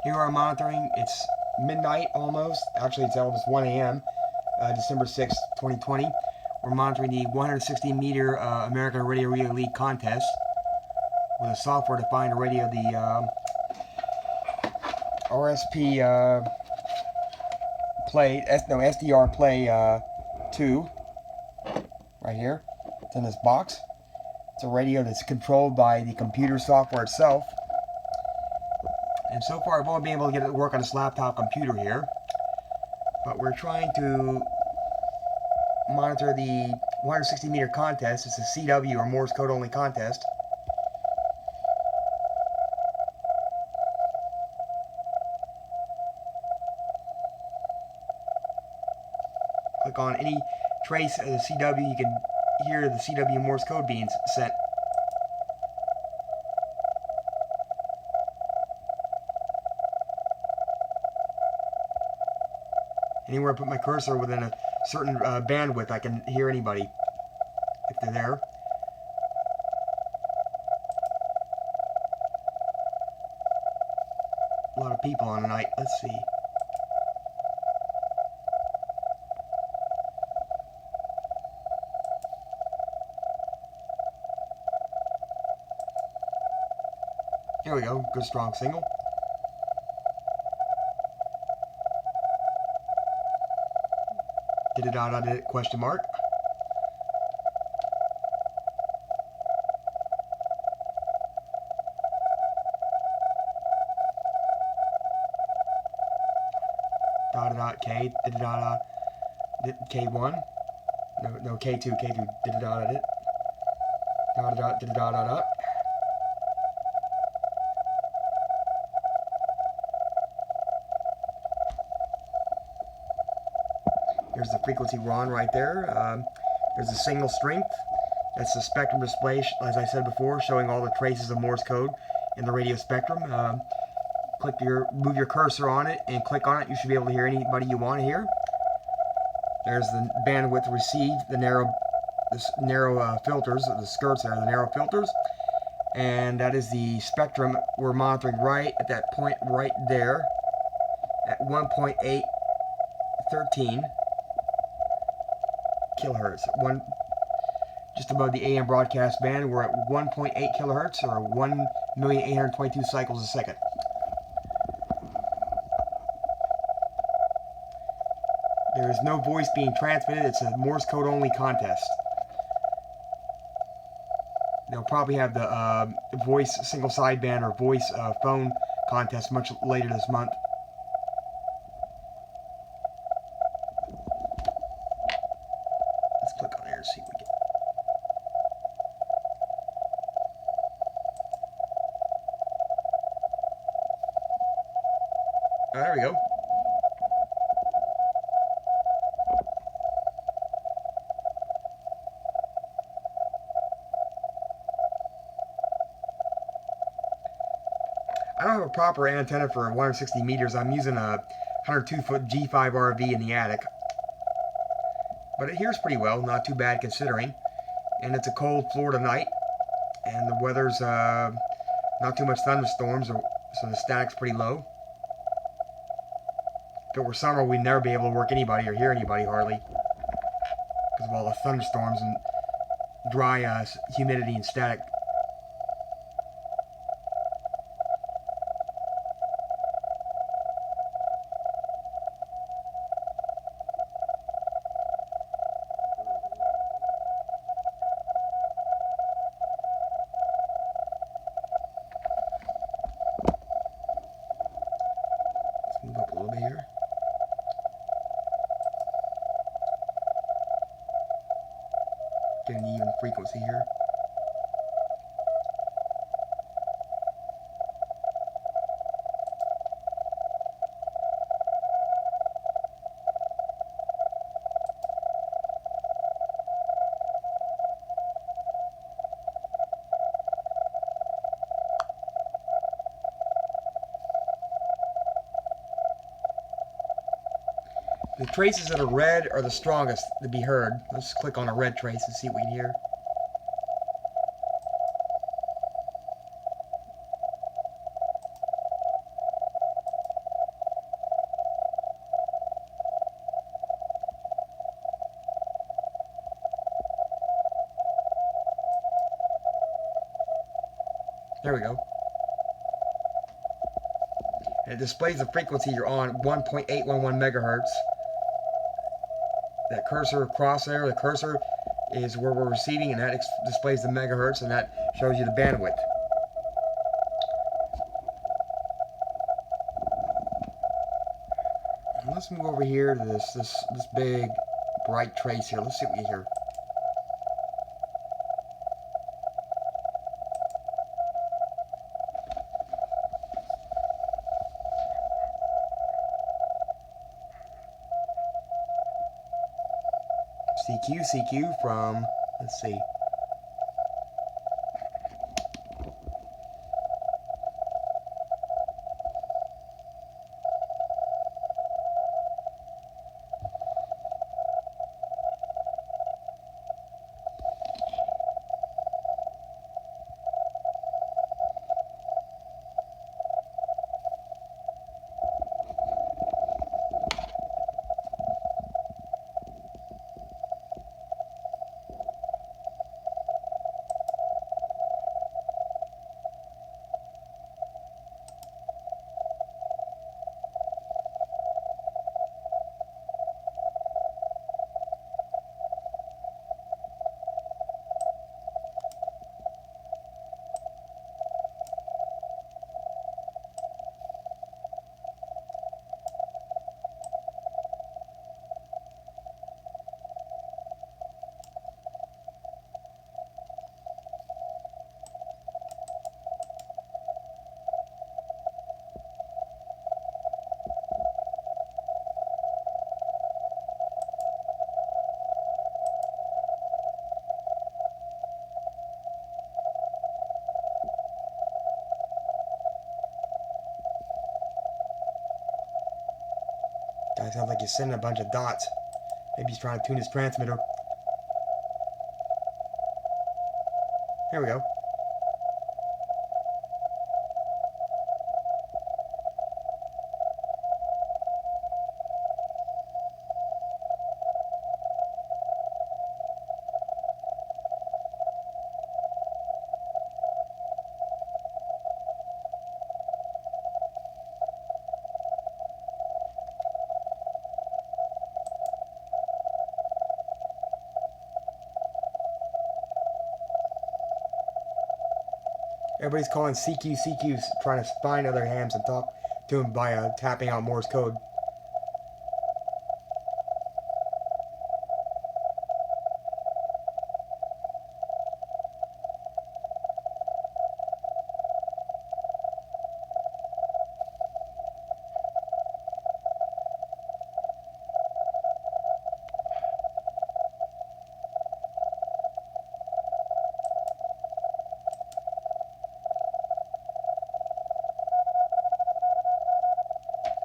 Here we're monitoring. It's midnight almost. Actually, it's almost 1 a.m. December 6th, 2020. We're monitoring the 160-meter American Radio Relay League contest with a software-defined radio, the RSP SDR Play 2, right here. It's in this box. It's a radio that's controlled by the computer software itself. And so far I've only been able to get it to work on this laptop computer here. But we're trying to monitor the 160-meter contest. It's a CW, or Morse code only contest. Click on any trace of the CW, you can hear the CW Morse code being sent. Anywhere I put my cursor within a certain bandwidth, I can hear anybody if they're there. A lot of people on tonight. Let's see. Here we go. Good strong single. Did it, question mark. K, did it, K1. No, K2, did it, did it. Here's the frequency we're on right there. There's a signal strength. That's the spectrum display, as I said before, showing all the traces of Morse code in the radio spectrum. Move your cursor on it and click on it. You should be able to hear anybody you want to hear. There's the bandwidth received, the narrow filters, the skirts there, the narrow filters. And that is the spectrum we're monitoring right at that point right there at 1.813 kilohertz. Just above the AM broadcast band, we're at 1.8 kilohertz, or 1,822 cycles a second. There is no voice being transmitted. It's a Morse code only contest. They'll probably have the voice single sideband or voice phone contest much later this month. Let's click on there and see what we get. Oh, there we go. I don't have a proper antenna for 160 meters. I'm using a 102-foot G5 RV in the attic. But it hears pretty well, not too bad considering. And it's a cold Florida night. And the weather's not too much thunderstorms, so the static's pretty low. If it were summer, we'd never be able to work anybody or hear anybody hardly, because of all the thunderstorms and dry humidity and static. Let's move up a little bit here. Get an even frequency here. The traces that are red are the strongest to be heard. Let's click on a red trace and see what we can hear. There we go. And it displays the frequency you're on, 1.811 megahertz. That cursor across there, the cursor is where we're receiving, and that displays the megahertz, and that shows you the bandwidth. And let's move over here to this big bright trace here. Let's see what you hear. CQ from, let's see. Guy sounds like he's sending a bunch of dots. Maybe he's trying to tune his transmitter. Here we go. Everybody's calling CQ, trying to find other hams and talk to them by tapping out Morse code.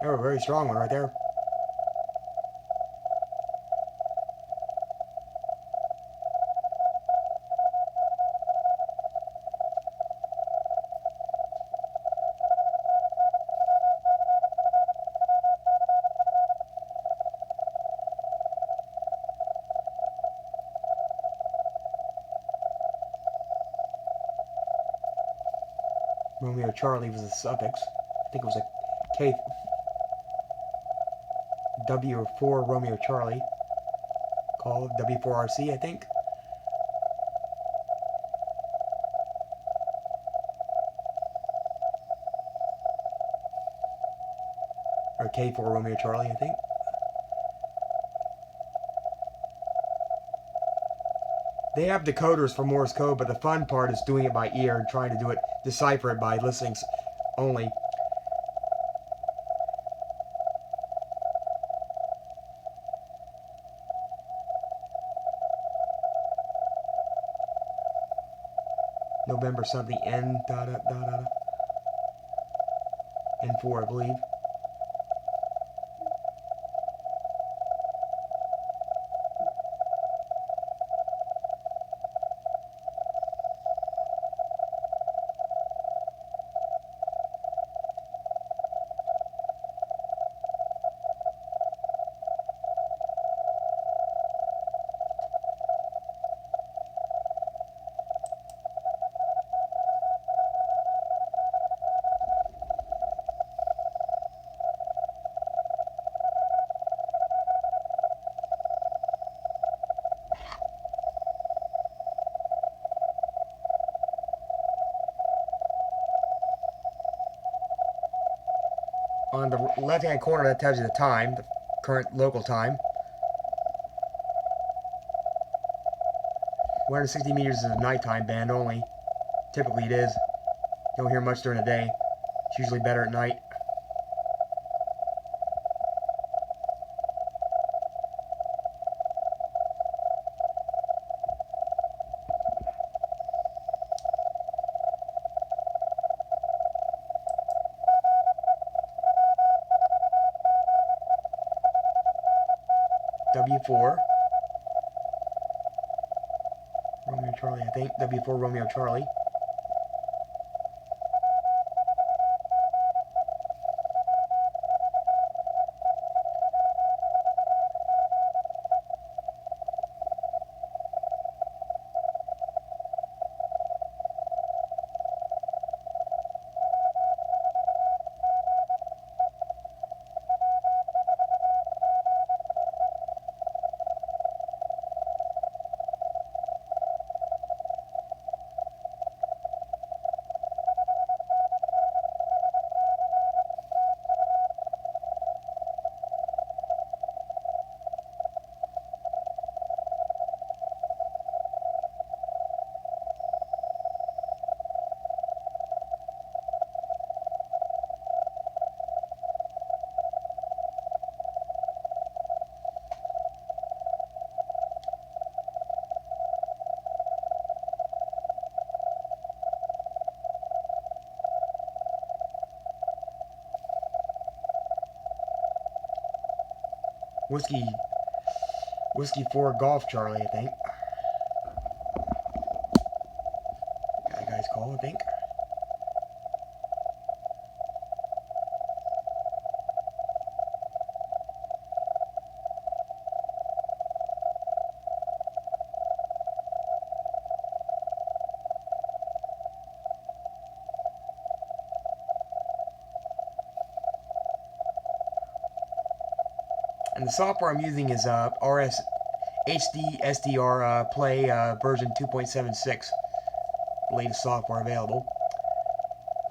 They were a very strong one right there. Romeo Charlie was the suffix. I think it was a K W4 Romeo Charlie. Call W4RC, I think. Or K4 Romeo Charlie, I think. They have decoders for Morse code, but the fun part is doing it by ear and trying to do it, decipher it by listening only. November something N N4, I believe. on the left-hand corner, that tells you the time, the current local time. 160 meters is a nighttime band only. Typically it is. You don't hear much during the day. It's usually better at night. W4 Romeo Charlie, I think. W4 Romeo Charlie. Whiskey 4 Golf Charlie, I think. That guy's call, I think. And the software I'm using is RS HD SDR Play version 2.76, latest software available.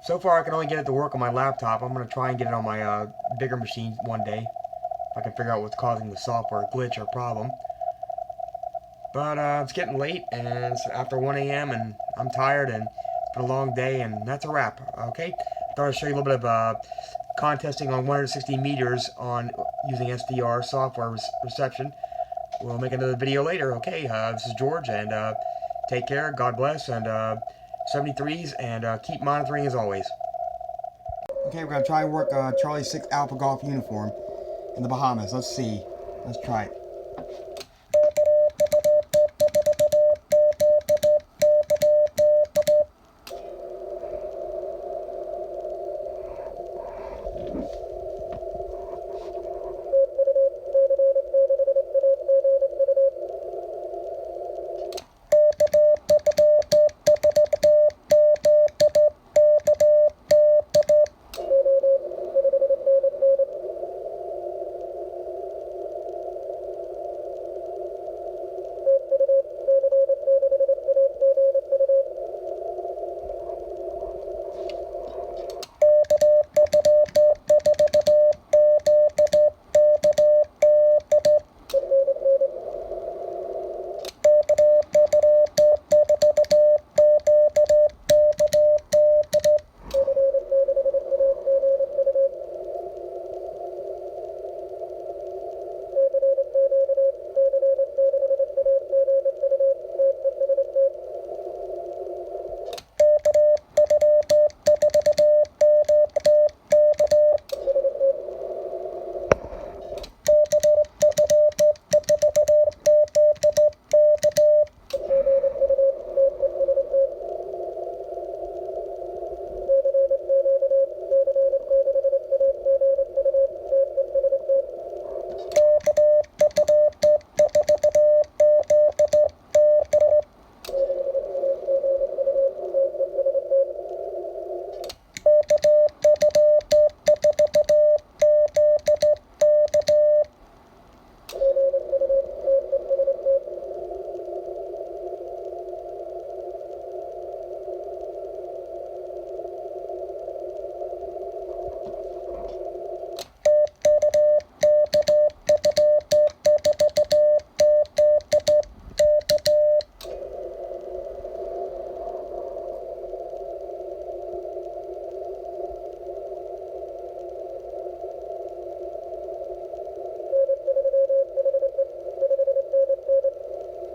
So far I can only get it to work on my laptop. I'm going to try and get it on my bigger machine one day, if I can figure out what's causing the software glitch or problem. But it's getting late, and it's after 1 a.m. and I'm tired, and it's been a long day, and that's a wrap. Okay, I thought I'd show you a little bit of contesting on 160 meters on using SDR software reception. We'll make another video later. Okay, this is George, and take care, God bless, and 73s, and keep monitoring as always. Okay, we're going to try and work Charlie 6 Alpha Golf uniform in the Bahamas. Let's see. Let's try it.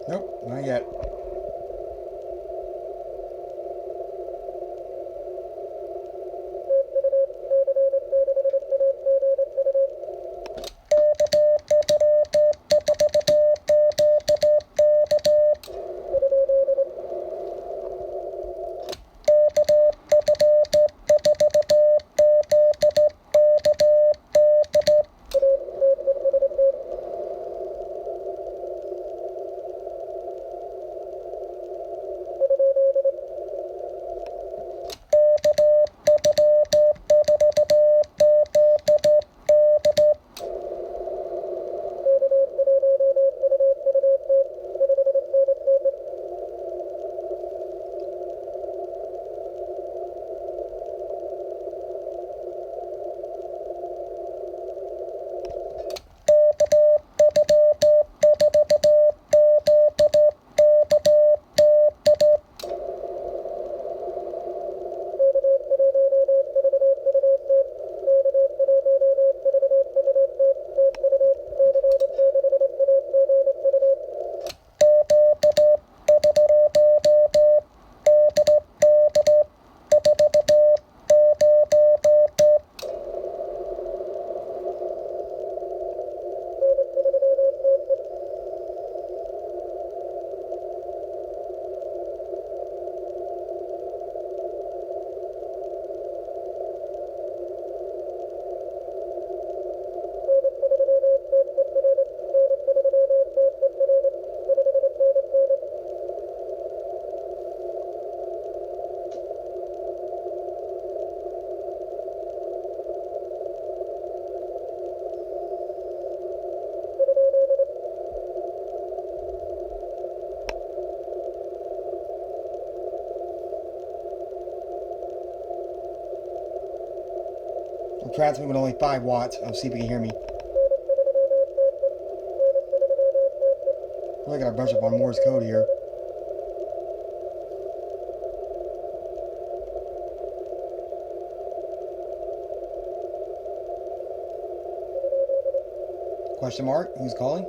Nope, not yet. I'm transmitting with only 5 watts. I'll see if you can hear me. Really gotta brush up on Morse code here. Question mark? Who's calling?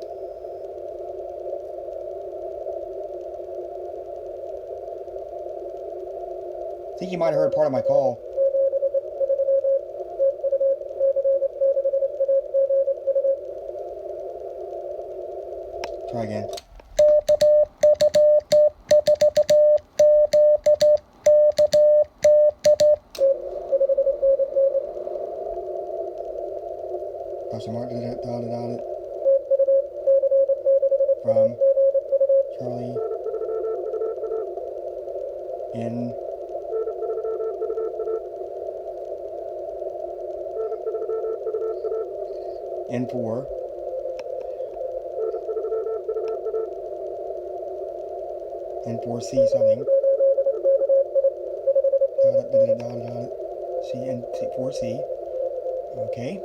I think you might have heard part of my call. Try again. Question mark, dot. From Charlie in N4 N4C something. Dot C N4C. Okay.